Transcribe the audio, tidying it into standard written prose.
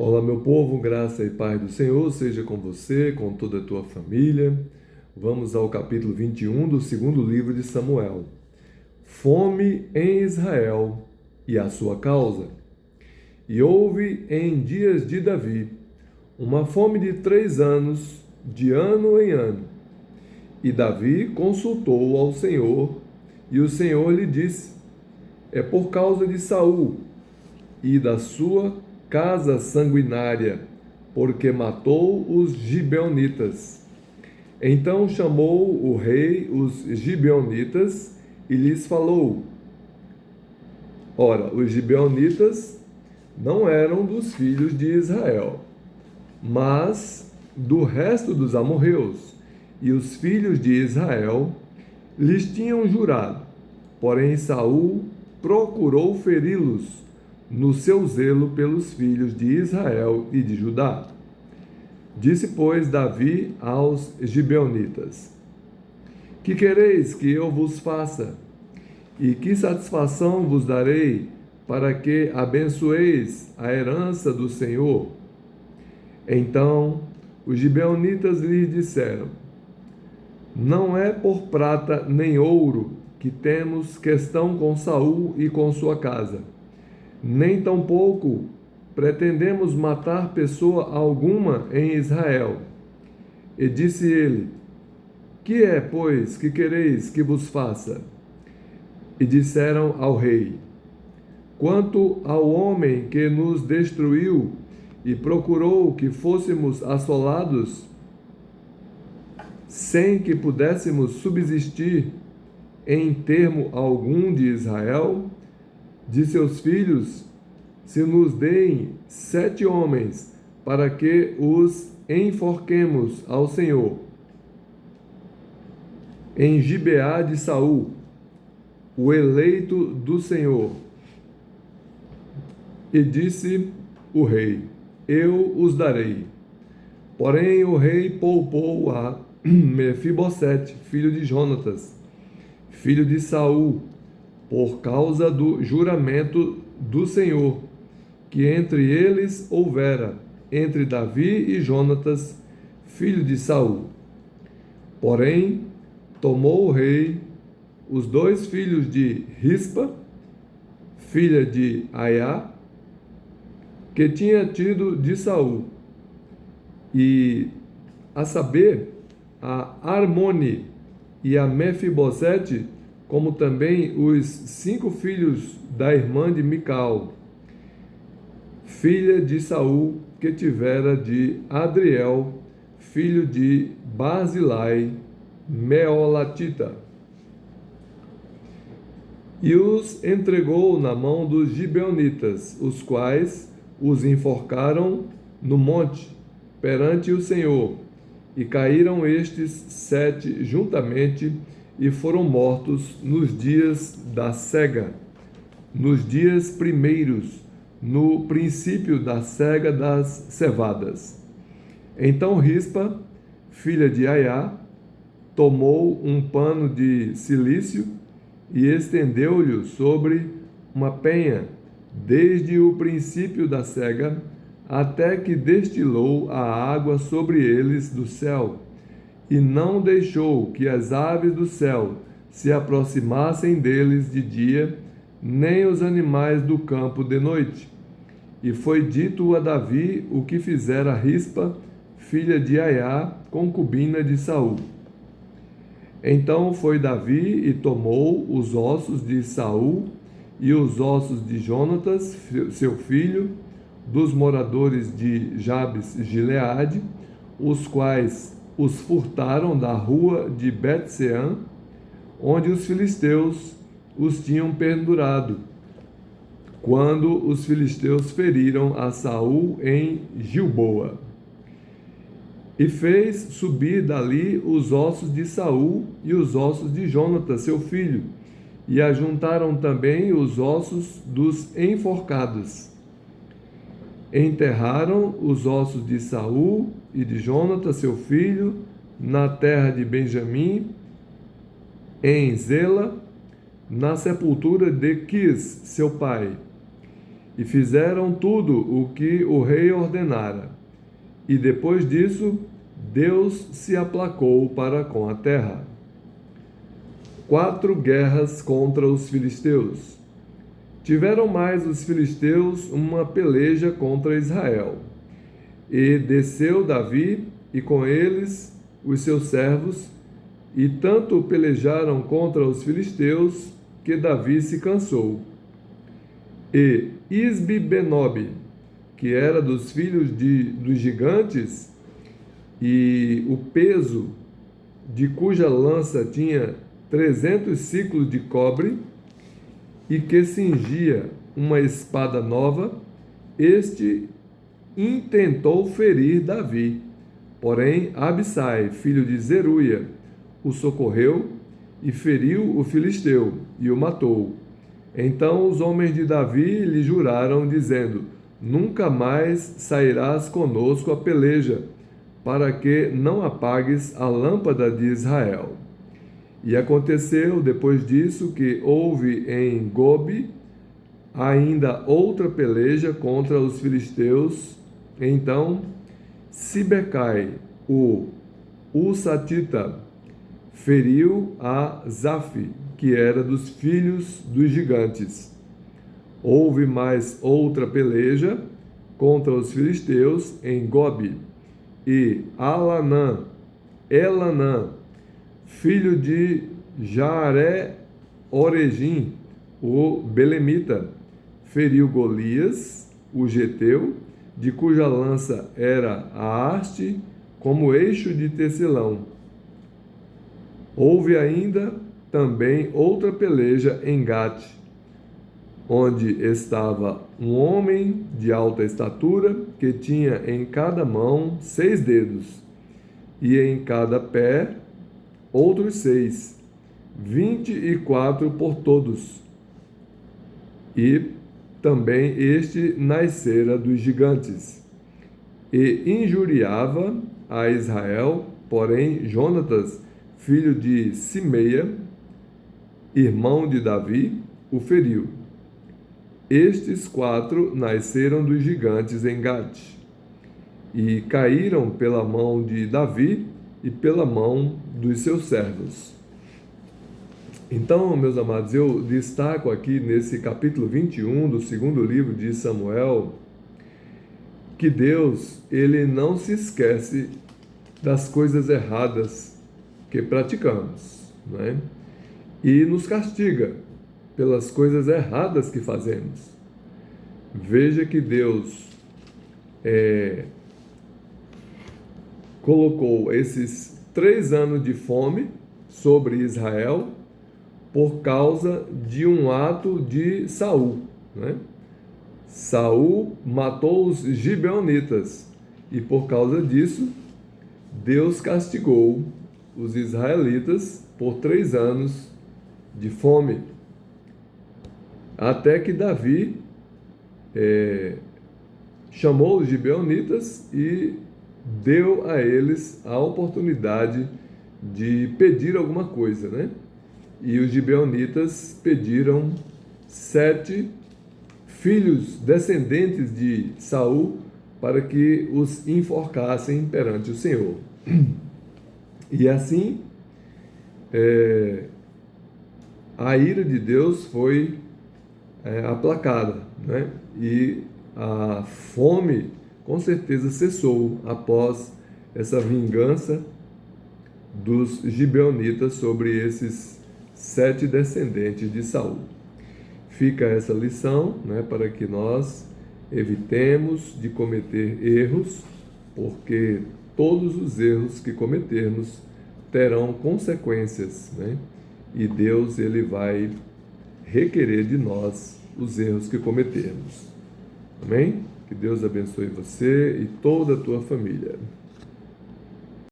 Olá, meu povo, graça e paz do Senhor seja com você, com toda a tua família. Vamos ao capítulo 21 do segundo livro de Samuel. Fome em Israel e a sua causa. E houve em dias de Davi uma fome de 3 anos, de ano em ano. E Davi consultou ao Senhor, e o Senhor lhe disse: é por causa de Saul e da sua casa sanguinária, porque matou os gibeonitas. Então chamou o rei os gibeonitas e lhes falou. Ora, os gibeonitas não eram dos filhos de Israel, mas do resto dos amorreus, e os filhos de Israel lhes tinham jurado. Porém Saul procurou feri-los no seu zelo pelos filhos de Israel e de Judá. Disse, pois, Davi aos gibeonitas: que quereis que eu vos faça? E que satisfação vos darei para que abençoeis a herança do Senhor? Então os gibeonitas lhes disseram: não é por prata nem ouro que temos questão com Saul e com sua casa, nem tampouco pretendemos matar pessoa alguma em Israel. E disse ele: que é, pois, que quereis que vos faça? E disseram ao rei: quanto ao homem que nos destruiu e procurou que fôssemos assolados, sem que pudéssemos subsistir em termo algum de Israel, de seus filhos, se nos deem 7 homens, para que os enforquemos ao Senhor em Gibeá de Saul, o eleito do Senhor. E disse o rei: eu os darei. Porém o rei poupou a Mefibosete, filho de Jonatas, filho de Saul, por causa do juramento do Senhor, que entre eles houvera, entre Davi e Jonatas, filho de Saul. Porém, tomou o rei os 2 filhos de Rispa, filha de Aiá, que tinha tido de Saul, e, a saber, a Armone e a Mefibosete, como também os 5 filhos da irmã de Mical, filha de Saul, que tivera de Adriel, filho de Barzilai, Meolatita. E os entregou na mão dos gibeonitas, os quais os enforcaram no monte, perante o Senhor. E caíram estes 7 juntamente, e foram mortos nos dias da cega, nos dias primeiros, no princípio da cega das cevadas. Então Rispa, filha de Aiá, tomou um pano de cilício e estendeu-lhe sobre uma penha, desde o princípio da cega, até que destilou a água sobre eles do céu, e não deixou que as aves do céu se aproximassem deles de dia, nem os animais do campo de noite. E foi dito a Davi o que fizera Rispa, filha de Aiá, concubina de Saul. Então foi Davi e tomou os ossos de Saul e os ossos de Jonatas, seu filho, dos moradores de Jabes Gileade, os quais os furtaram da rua de Bet-sean, onde os filisteus os tinham pendurado, quando os filisteus feriram a Saul em Gilboa. E fez subir dali os ossos de Saul e os ossos de Jonatas, seu filho, e ajuntaram também os ossos dos enforcados. Enterraram os ossos de Saul e de Jonatas, seu filho, na terra de Benjamim, em Zela, na sepultura de Quis, seu pai. e fizeram tudo o que o rei ordenara. E depois disso, Deus se aplacou para com a terra. 4 guerras contra os filisteus. Tiveram mais os filisteus uma peleja contra Israel. E desceu Davi, e com eles os seus servos, e tanto pelejaram contra os filisteus, que Davi se cansou. E Isbi-Benob, que era dos filhos dos gigantes, e o peso de cuja lança tinha 300 ciclos de cobre, e que cingia uma espada nova, este intentou ferir Davi. Porém, Abissai, filho de Zeruia, o socorreu e feriu o filisteu e o matou. Então os homens de Davi lhe juraram, dizendo: Nunca mais sairás conosco a peleja, para que não apagues a lâmpada de Israel. E aconteceu depois disso que houve em Gobe ainda outra peleja contra os filisteus. Então Sibecai, o Husatita, feriu a Zaf, que era dos filhos dos gigantes. Houve mais outra peleja contra os filisteus em Gobe, e Elanã, filho de Jaré-Oregim, o belemita, feriu Golias, o geteu, de cuja lança era a haste como eixo de tecelão. Houve ainda também outra peleja em Gate, onde estava um homem de alta estatura, que tinha em cada mão 6 dedos, e em cada pé outros 6, 24 por todos. E também este nascera dos gigantes, e injuriava a Israel. Porém Jonatas, filho de Simeia, irmão de Davi, o feriu. Estes 4 nasceram dos gigantes em Gate, e caíram pela mão de Davi e pela mão dos seus servos. Então, meus amados, eu destaco aqui nesse capítulo 21 do segundo livro de Samuel, que Deus, ele não se esquece das coisas erradas que praticamos, né? E nos castiga pelas coisas erradas que fazemos. Veja que Deus colocou esses 3 anos de fome sobre Israel por causa de um ato de Saul, né? Saul matou os gibeonitas, e por causa disso Deus castigou os israelitas por 3 anos de fome, até que Davi chamou os gibeonitas e deu a eles a oportunidade de pedir alguma coisa, né? E os gibeonitas pediram 7 filhos descendentes de Saul para que os enforcassem perante o Senhor. E assim, a ira de Deus foi aplacada, né? E a fome com certeza cessou após essa vingança dos gibeonitas sobre esses 7 descendentes de Saul. Fica essa lição, né, para que nós evitemos de cometer erros, porque todos os erros que cometermos terão consequências, né? E Deus, ele vai requerer de nós os erros que cometermos. Amém? Que Deus abençoe você e toda a tua família.